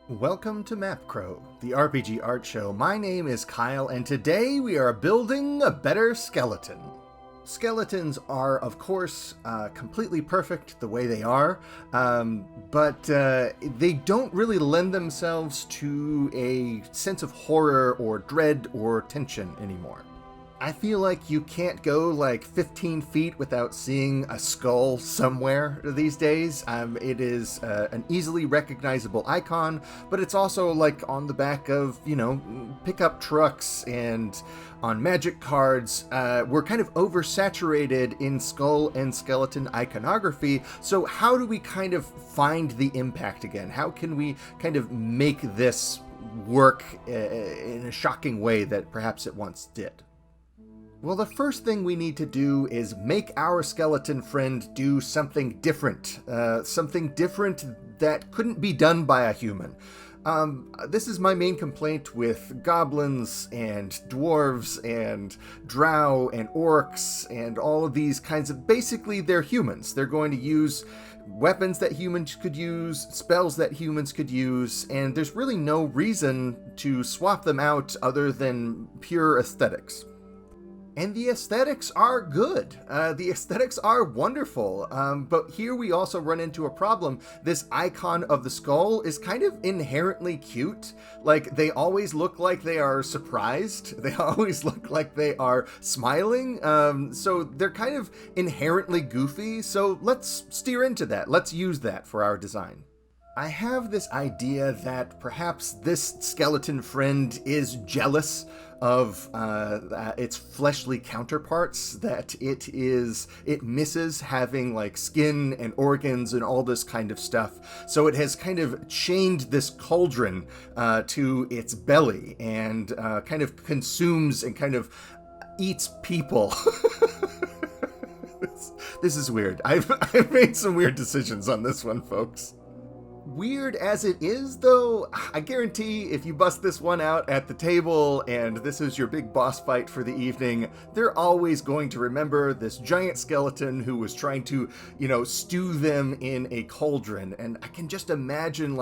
Welcome to MapCrow, the RPG art show. My name is Kyle, and today we are building a better skeleton. Skeletons are, of course, completely perfect the way they are, but they don't really lend themselves to a sense of horror or dread or tension anymore. I feel like you can't go like 15 feet without seeing a skull somewhere these days. It is an easily recognizable icon, but it's also like on the back of, pickup trucks and on magic cards. We're kind of oversaturated in skull and skeleton iconography. So how do we kind of find the impact again? How can we kind of make this work in a shocking way that perhaps it once did? Well, the first thing we need to do is make our skeleton friend do something different that couldn't be done by a human. This is my main complaint with goblins and dwarves and drow and orcs and all of these kinds of... Basically, they're humans. They're going to use weapons that humans could use, spells that humans could use, and there's really no reason to swap them out other than pure aesthetics. And the aesthetics are good. The aesthetics are wonderful. But here we also run into a problem. This icon of the skull is kind of inherently cute. Like, they always look like they are surprised. They always look like they are smiling. So they're kind of inherently goofy. So let's steer into that. Let's use that for our design. I have this idea that perhaps this skeleton friend is jealous of its fleshly counterparts, that it misses having like skin and organs and all this kind of stuff. So it has kind of chained this cauldron to its belly and kind of consumes and kind of eats people. This is weird. I've made some weird decisions on this one, folks. Weird as it is, though, I guarantee if you bust this one out at the table and this is your big boss fight for the evening, they're always going to remember this giant skeleton who was trying to, stew them in a cauldron. And I can just imagine,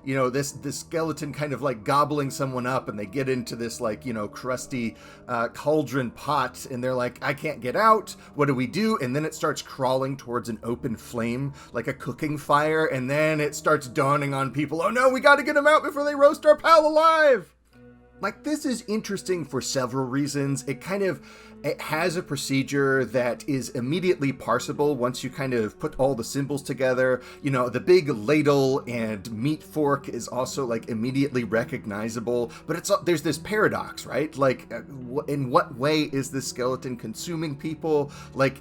this skeleton kind of like gobbling someone up, and they get into this crusty cauldron pot, and they're like, I can't get out. What do we do? And then it starts crawling towards an open flame, like a cooking fire, and then it starts dawning on people, oh no, we gotta get them out before they roast our pal alive! This is interesting for several reasons. It has a procedure that is immediately parsable once you kind of put all the symbols together. The big ladle and meat fork is also immediately recognizable, but there's this paradox, right? In what way is this skeleton consuming people?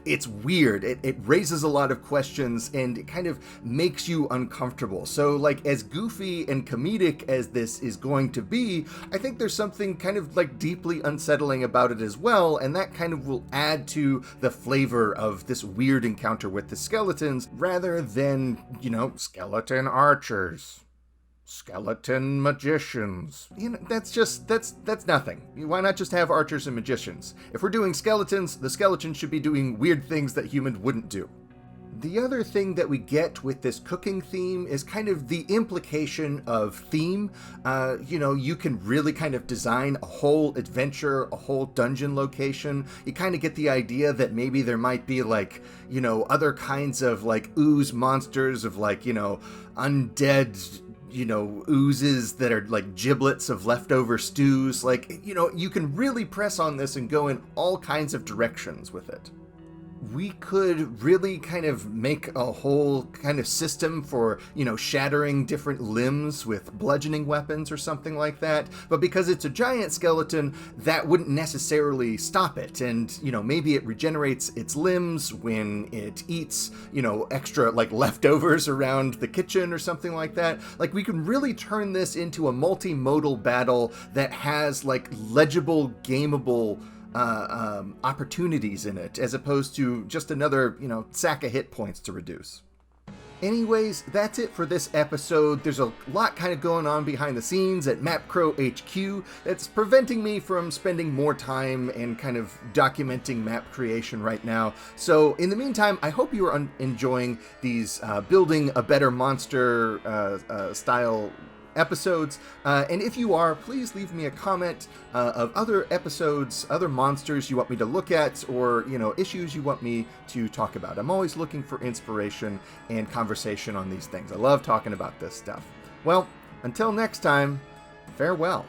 It's weird. It raises a lot of questions and it kind of makes you uncomfortable. So as goofy and comedic as this is going to be, I think there's something kind of deeply unsettling about it as well, and that kind of will add to the flavor of this weird encounter with the skeletons, rather than, skeleton archers, skeleton magicians. That's nothing. Why not just have archers and magicians? If we're doing skeletons, the skeletons should be doing weird things that humans wouldn't do. The other thing that we get with this cooking theme is kind of the implication of theme. You can really kind of design a whole adventure, a whole dungeon location. You kind of get the idea that maybe there might be other kinds of ooze monsters of undead oozes that are giblets of leftover stews. You can really press on this and go in all kinds of directions with it. We could really kind of make a whole kind of system for, shattering different limbs with bludgeoning weapons or something like that. But because it's a giant skeleton, that wouldn't necessarily stop it. And, maybe it regenerates its limbs when it eats, extra leftovers around the kitchen or something like that. We can really turn this into a multimodal battle that has legible, gameable opportunities in it, as opposed to just another, sack of hit points to reduce. Anyways, that's it for this episode. There's a lot kind of going on behind the scenes at MapCrow HQ that's preventing me from spending more time and kind of documenting map creation right now. So in the meantime, I hope you are enjoying these building a better monster style episodes. And if you are, please leave me a comment of other episodes, other monsters you want me to look at, or, issues you want me to talk about. I'm always looking for inspiration and conversation on these things. I love talking about this stuff. Well, until next time, farewell.